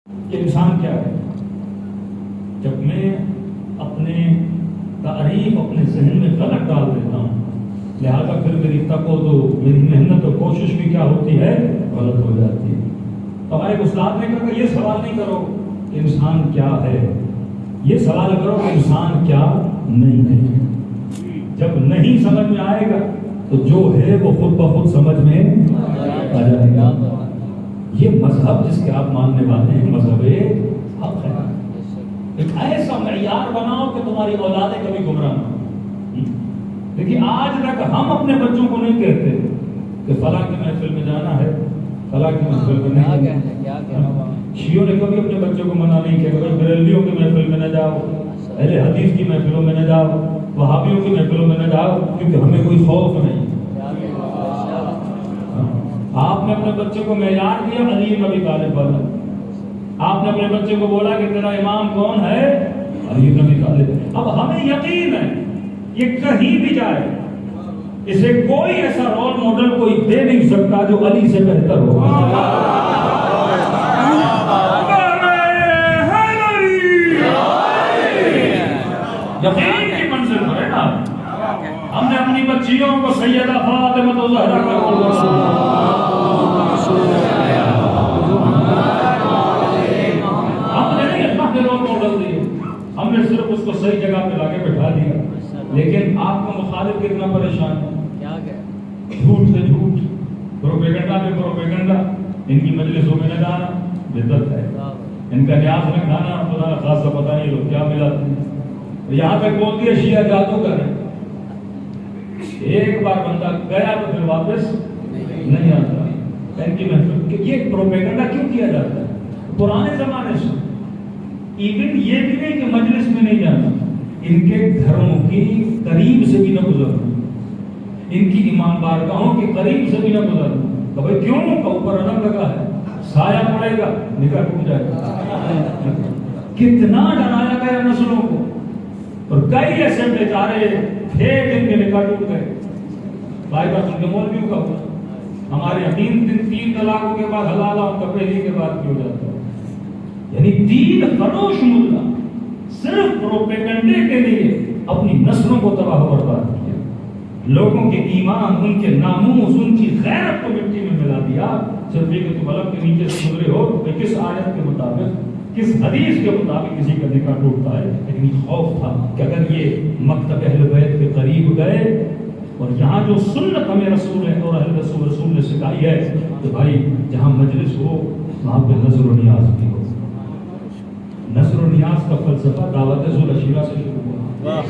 کہ انسان کیا ہے؟ جب میں اپنے تعریف اپنے ذہن میں غلط ڈال دیتا ہوں، لہذا پھر میری تقو تو میری محنت اور کوشش بھی کیا ہوتی ہے؟ غلط ہو جاتی ہے۔ ہمارے استاد نے کہا کہ یہ سوال نہیں کرو کہ انسان کیا ہے، یہ سوال کرو کہ انسان کیا نہیں ہے۔ جب نہیں سمجھ میں آئے گا تو جو ہے وہ خود بخود سمجھ میں آ جائے گا۔ یہ مذہب جس کے آپ ماننے والے ہیں مذہب حق ہے۔ ایک ایسا معیار بناؤ کہ تمہاری اولادیں کبھی گمراہ نہ ہوں۔ دیکھیے آج تک ہم اپنے بچوں کو نہیں کہتے کہ فلاں کی محفل میں جانا ہے، فلاں کی محفل میں نہیں جانا۔ شیعوں نے کبھی اپنے بچوں کو منع نہیں کیا کہ بھائی بریلویوں کی محفل میں نہ جاؤ، اہل حدیث کی محفلوں میں نہ جاؤ، وہابیوں کی محفلوں میں نہ جاؤ، کیونکہ ہمیں کوئی خوف نہیں۔ آپ نے اپنے بچے کو معیار دیا علی بن ابی طالب والا، آپ نے اپنے بچے کو بولا کہ تیرا امام کون ہے؟ علی بن ابی طالب۔ اب ہمیں یقین ہے یہ کہیں بھی جائے اسے کوئی ایسا رول ماڈل کوئی دے نہیں سکتا جو علی سے بہتر ہو۔ یقین کی منزل پر ہے نا۔ ہم نے اپنی بچیوں کو سیدہ فاطمہ الزہرا کا رول ماڈل دیے، ہم نے صرف اس کو صحیح جگہ پہ لا کے بٹھا دیا۔ لیکن آپ کا مخالف کتنا پریشان ہے، جھوٹ سے جھوٹ، پروپیگنڈا پہ پروپیگنڈا، ان کی مجلسوں میں نہ جانا بدعت ہے، ان کا نیاز میں کھانا خدا خاصا پتہ نہیں لوگ کیا ملاتے ہیں۔ یہاں تک بول دیا شیعہ جادو کر رہے، ایک بار بندہ گیا تو پھر واپس نہیں آتا۔ ان کی محفل یہ پروپیگنڈا کیوں کیا جاتا ہے؟ پرانے زمانے سے ایون یہ بھی نہیں کہ مجلس میں نہیں جانا، ان کے گھروں کی قریب سے بھی نہ گزرنا، ان کی امام بارگاہوں کے قریب سے بھی نہ گزرنا۔ تو بھائی کیوں؟ اوپر علم لگا ہے، سایہ پڑے گا نکاح ٹوٹ جائے گا۔ کتنا ڈرایا گیا نسلوں کو، اور کئی ایسے بیچارے تھے جن کے نکاح ٹوٹ گئے۔ بھائی بات ان کے مولویوں کا ہوا، ہمارے یقین تین طلاقوں کے بعد حلال ان کا پہلی کے بعد کیوں جاتا ہے؟ یعنی دین فروش ملا صرف پروپیگنڈے کے لیے اپنی نسلوں کو تباہ و برباد کیا، لوگوں کے ایمان، ان کے ناموس، ان کی غیرت کو مٹی میں ملا دیا، صرف یہ کہ تم علم کے نیچے سے گزرے ہو کہ کس آیت کے مطابق، کس حدیث کے مطابق کسی کا نکاح ٹوٹتا ہے۔ لیکن یہ خوف تھا کہ اگر یہ مکتب اہل بیت کے قریب گئے، اور یہاں جو سنت ہمیں رسول ہے اور اہل رسول نے سکھائی ہے کہ بھائی جہاں مجلس ہو وہاں پہ نظر و نیاز بھی ہو۔ نظر و نیاز کا فلسفہ دعوت ذو العشیرہ سے شروع ہوا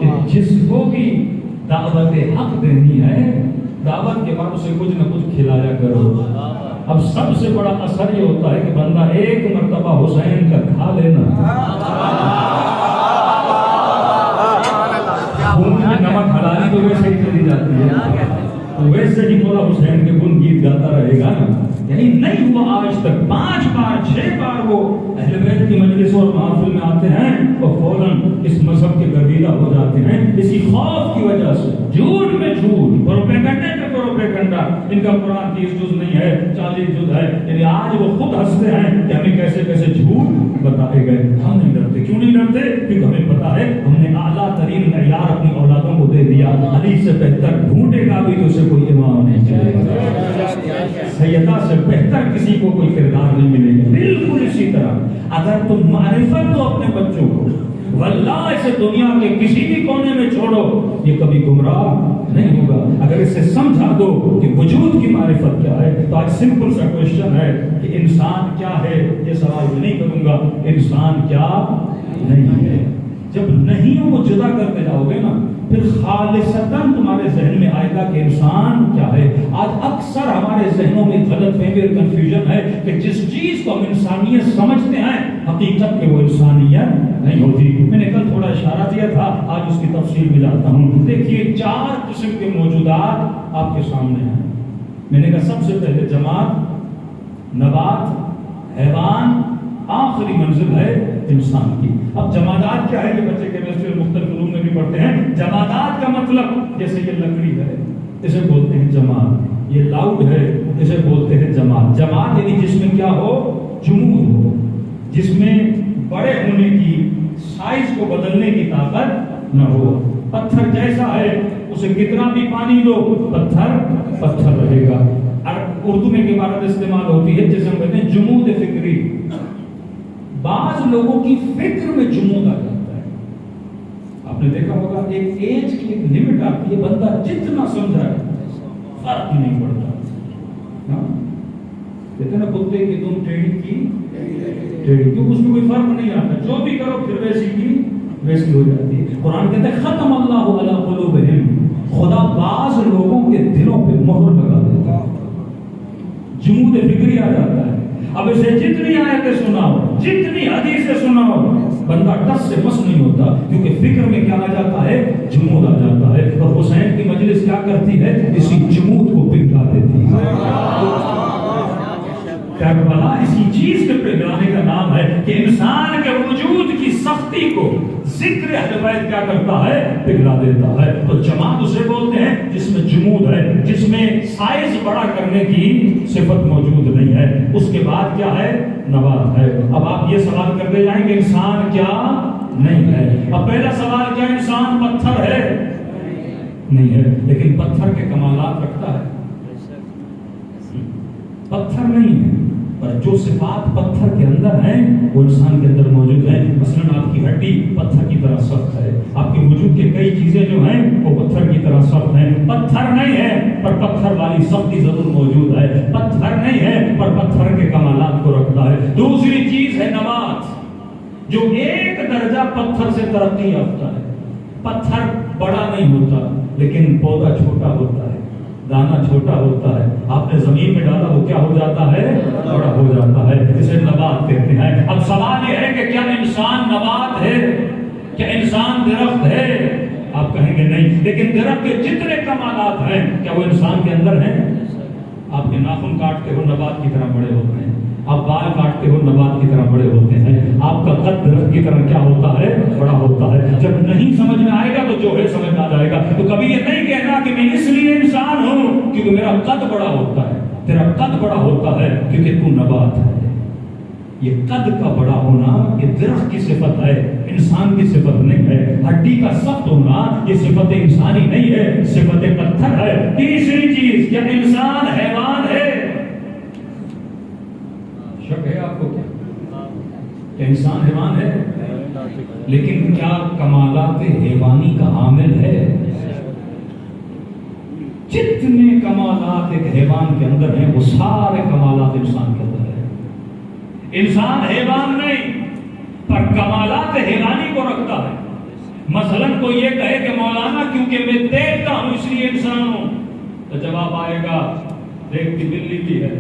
کہ جس کو بھی دعوت حق دینی ہے، دعوت کے بعد اسے کچھ نہ کچھ کھلایا کرو۔ اب سب سے بڑا اثر یہ ہوتا ہے کہ بندہ ایک مرتبہ حسین کا کھا لینا، نمک حلالی تو ویسے ہی چلی جاتی ہے، ویسے ہی مولا حسین کے گن گیت گاتا رہے گا نا۔ یعنی نہیں ہوا آج تک 5 بار 6 بار وہ اہل بیت کی مجلس اور محافل میں آتے ہیں اور فوراً اس مذہب کے گردیدہ ہو جاتے ہیں، اسی خوف کی وجہ سے۔ جھوٹ میں جھوٹ، پروپیگنڈے میں پروپیگنڈا، ان کا قرآن 30 جز نہیں ہے 40 جز ہے۔ یعنی آج وہ خود ہنستے ہیں کہ ہمیں کیسے کیسے جھوٹ بتائے گئے۔ ہم نہیں ڈرتے، کیوں نہیں ڈرتے؟ کیونکہ ہمیں پتا ہے ہم نے اعلیٰ ترین معیار اپنی اولادوں کو دے دیا۔ علی سے بہتر ڈھونڈے گا بھی تو اسے کوئی امام نہیں چلے گا، سیدہ سے بہتر کسی کو کوئی کردار نہیں ملے گا۔ بالکل اسی طرح اگر تم معرفت دو اپنے بچوں کو، واللہ اسے دنیا کے کسی بھی کونے میں چھوڑو، یہ کبھی گمراہ نہیں ہوگا۔ اگر اسے سمجھا دو کہ وجود کی معرفت کیا ہے، تو آج سمپل سا کوشچن ہے کہ انسان کیا ہے، یہ سوال میں نہیں کروں گا، انسان کیا نہیں ہے۔ جب نہیں ہو وہ جدا کرتے جاؤ گے نا، پھر خالصتاً تمہارے ذہن میں آئے گا کہ انسان کیا ہے۔ آج اکثر ہمارے ذہنوں میں غلط فہمی اور کنفیوژن ہے کہ جس چیز کو ہم انسانیت سمجھتے ہیں حقیقت میں وہ انسانیت نہیں ہوتی۔ میں نے کل تھوڑا اشارہ دیا تھا، آج اس کی تفصیل میں جاتا ہوں۔ دیکھیے 4 قسم کے موجودات آپ کے سامنے ہیں۔ میں نے کہا سب سے پہلے جماد، نبات، حیوان، آخری منزل ہے انسان کی۔ اب جمادات کیا ہے؟ یہ بچے کیمسٹری اور مختلف علوم میں بھی پڑھتے ہیں۔ جمادات کا مطلب جیسے یہ لکڑی ہے، اسے بولتے ہیں جماد۔ یہ لاؤڈ ہے، اسے بولتے ہیں جماعت. جماعت یعنی جس میں کیا ہو؟ جمود ہو، جس میں بڑے ہونے کی، سائز کو بدلنے کی طاقت نہ ہو. پتھر جیسا ہے اسے کتنا بھی پانی دو پتھر پتھر رہے گا. اور اردو میں ایک عبارت استعمال ہوتی ہے جسے ہم کہتے ہیں جمود فکری. بعض لوگوں کی فکر میں جمود آ جاتا ہے. آپ نے دیکھا ہوگا ایک ایج کی ایک لمٹ آتی ہے، بندہ جتنا سمجھا ہے فرق ہی نہیں پڑتا. کہتے ہیں نا کتے کی دم ٹیڑھی کی ٹیڑھی، کیوں؟ اس میں کوئی فرق نہیں آتا، جو بھی کرو پھر ویسی کی ویسی ہو جاتی ہے. قرآن کہتے ہیں ختم اللہ علی قلوبہم، خدا بعض لوگوں کے دلوں پہ مہر لگا دیتا ہے، جمود فکری آ جاتا ہے. اب اسے جتنی آیتیں سناؤ، جتنی حدیثیں سناؤ، بندہ ٹس سے مس نہیں ہوتا، کیونکہ فکر میں کیا آ جاتا ہے؟ جمود آ جاتا ہے. اور حسین کی مجلس کیا کرتی ہے؟ اسی جمود کو پگھلا دیتی ہے. کربلا اسی چیز کے پگھلانے کا نام ہے کہ انسان کے وجود کی سختی کو ذکر اہل بیت کیا کرتا ہے؟ پگھلا دیتا ہے. تو جماعت اسے بولتے ہیں جس میں جمود ہے، جس میں سائز بڑا کرنے کی صفت موجود نہیں ہے. اس کے بعد کیا ہے؟ نبات ہے. اب آپ یہ سوال کرتے جائیں کہ انسان کیا نہیں ہے. اب پہلا سوال کیا؟ انسان پتھر ہے؟ نہیں ہے، لیکن پتھر کے کمالات رکھتا ہے. پتھر نہیں ہے، پر جو صفات پتھر کے اندر ہیں وہ انسان کے اندر موجود ہیں. مثلا آپ کی ہڈی پتھر کی طرح سخت ہے، آپ کے وجود کے کئی چیزیں جو ہیں وہ پتھر کی طرح سخت ہیں. پتھر نہیں ہے پر پتھر والی سختی ضرور موجود ہے. پتھر نہیں ہے پر پتھر کے کمالات کو رکھتا ہے. دوسری چیز ہے نبات، جو ایک درجہ پتھر سے ترقی یافتہ ہے. پتھر بڑا نہیں ہوتا لیکن پودا چھوٹا ہوتا ہے، دانا چھوٹا ہوتا ہے. آپ نے زمین میں ڈالا وہ کیا ہو جاتا ہے؟ بڑا ہو جاتا ہے. اسے نبات کہتے ہیں. اب سوال یہ ہے کہ کیا انسان نبات ہے؟ کیا انسان درخت ہے؟ آپ کہیں گے نہیں، لیکن درخت کے جتنے کمالات ہیں کیا وہ انسان کے اندر ہیں؟ آپ کے ناخن کاٹتے ہو نبات کی طرح بڑے ہوتے ہیں، آپ بال کاٹتے ہو نبات کی طرح بڑے ہوتے ہیں، آپ کا قد درخت کی طرح کیا ہوتا ہے؟ بڑا ہوتا ہے. جب نہیں سمجھ میں آئے گا تو جو ہے سمجھ میں آ جائے گا. تو کبھی یہ نہیں کہنا کہ میں اس لیے انسان ہوں کیونکہ میرا قد بڑا ہوتا ہے. تیرا قد بڑا ہوتا ہے کیونکہ تو نبات ہے. یہ قد کا بڑا ہونا یہ درخت کی صفت ہے، انسان کی صفت نہیں ہے. ہڈی کا سخت ہونا یہ صفت انسانی نہیں ہے، صفت پتھر ہے. تیسری چیز، کیا انسان حیوان ہے؟ شک ہے آپ کو کیا انسان حیوان ہے؟ لیکن کیا کمالات حیوانی کا عامل ہے؟ جتنے کمالات ایک حیوان کے اندر ہیں وہ سارے کمالات انسان کے اندر ہیں. انسان حیوان نہیں پر کمالات حیوانی کو رکھتا ہے. مثلا کوئی یہ کہے کہ مولانا کیونکہ میں دیکھتا ہوں اس لیے انسان ہوں، تو جواب آئے گا دیکھتی بلی بھی ہے،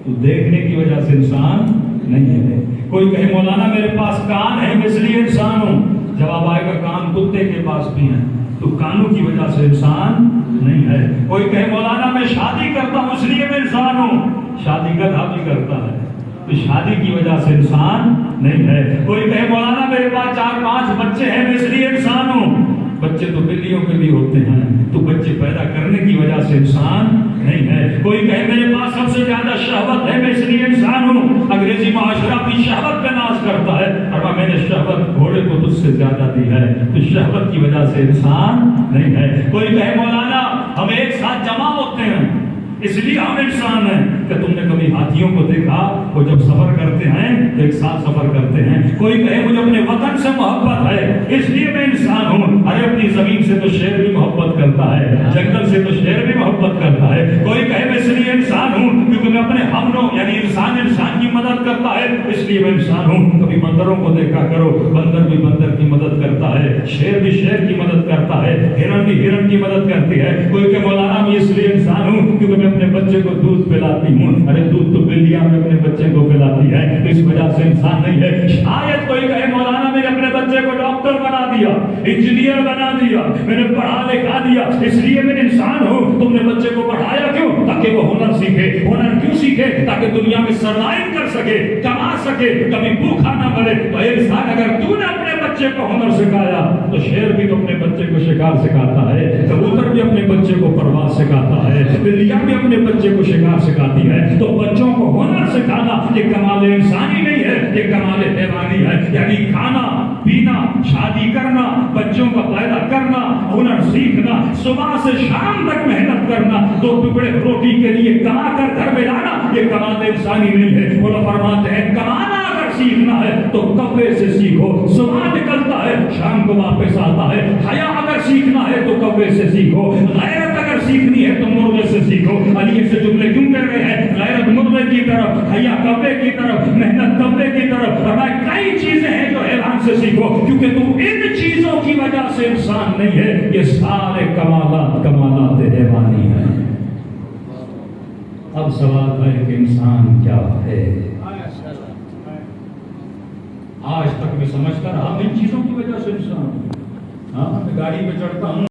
تو دیکھنے کی وجہ سے انسان نہیں ہے. کوئی کہے مولانا میرے پاس کان ہے میں اس لیے انسان ہوں، جواب آئے گا کان کتے کے پاس بھی ہیں، تو کانوں کی وجہ سے انسان نہیں ہے. کوئی کہے مولانا میں شادی کرتا ہوں اس لیے میں انسان ہوں، شادی گدھا بھی کرتا ہے، تو شادی کی وجہ سے انسان نہیں ہے. کوئی کہے مولانا میرے پاس 4-5 بچے ہیں میں اس لیے انسان ہوں، بچے تو بلیوں کے بھی ہوتے ہیں، تو بچے پیدا کرنے کی وجہ سے انسان نہیں ہے. کوئی کہے میرے پاس سب سے زیادہ شہوت ہے میں اس لیے انسان ہوں، انگریزی معاشرہ اپنی شہوت پہ ناز کرتا ہے، اور میں نے شہوت گھوڑے کو تجھ سے زیادہ دی ہے، تو شہوت کی وجہ سے انسان نہیں ہے. کوئی کہے مولانا ہم ایک ساتھ جمع ہوتے ہیں اس لیے ہم انسان ہیں. کہ تم نے کبھی ہاتھیوں کو دیکھا وہ جب سفر کرتے ہیں تو ایک ساتھ سفر کرتے ہیں. کوئی کہے مجھے اپنے وطن سے محبت ہے اس لیے میں انسان ہوں، ارے اپنی زمین سے تو شیر بھی محبت کرتا ہے، جنگل سے تو شیر بھی محبت کرتا ہے. کوئی کہے میں اس لیے انسان ہوں کیونکہ میں اپنے ہمنوں یعنی انسان کی مدد کرتا ہے اس لیے میں انسان ہوں. کبھی بندروں کو دیکھا کرو، بندر بھی بندر کی مدد کرتا ہے، شیر بھی شیر کی مدد کرتا ہے، ہرن بھی ہرن کی مدد کرتی ہے. کوئی کہ مولانا میں اس لیے انسان ہوں کیونکہ میں اپنے بچے کو دودھ پلاتی ہوں، ارے دودھ تو بلیاں میں اپنے بچے کو پلاتی ہے، تو اس وجہ سے انسان نہیں ہے. شاید کوئی کہے مولانا میں نے اپنے بچے کو ڈاکٹر بنا دیا، انجینئر بنا دیا، میں نے پڑھا لکھا دیا اس لیے میں انسان ہوں. تم نے بچے کو پڑھایا کیوں؟ تاکہ وہ ہنر سیکھے. ہنر کیوں سیکھے؟ تاکہ دنیا میں سروائیو کر سکے، کما سکے، کبھی بھوکا نہ مرے. تو انسان اگر تو نے اپنے بچے کو ہنر سکھایا تو شیر بھی تو اپنے بچے کو شکار سکھاتا ہے، کبوتر بھی اپنے بچے کو پرواز سکھاتا ہے، بلیاں بھی اپنے بچے کو شکار سکھاتی ہے۔ تو بچوں کو ہنر سکھانا یہ کمال انسانی نہیں ہے، یہ کمال حیوانی ہے۔ یعنی کھانا پینا، شادی کرنا، بچوں کا پیدا کرنا، ہنر سیکھنا، صبح سے شام تک محنت کرنا، 2 ٹکڑے روٹی کے لیے کما کر گھر میں لانا، یہ کمال انسانی نہیں ہے۔ وہ فرماتے ہیں کمانا اگر سیکھنا ہے تو کوے سے سیکھو، صبح نکلتا ہے شام کو واپس آتا ہے۔ حیا اگر سیکھنا ہے تو کوے سے سیکھو، غیرت اگر سیکھنی ہے تو مرغے سے سیکھو۔ علی سے جملے کیوں کہہ رہے ہیں؟ غیرت مرغے کی طرف، حیا کوے کی طرف، محنت کوے کی طرف۔ فرمایا کئی چیزیں ہیں جو حیوان سے سیکھو، کیونکہ تم ان چیزوں کی وجہ سے انسان نہیں ہے، یہ سارے کمالات کمالات حیوانی ہیں۔ اب سوال ہے کہ انسان کیا ہے؟ آج تک میں سمجھتا رہا ان چیزوں کی وجہ سے انسان، ہاں میں گاڑی پہ چڑھتا ہوں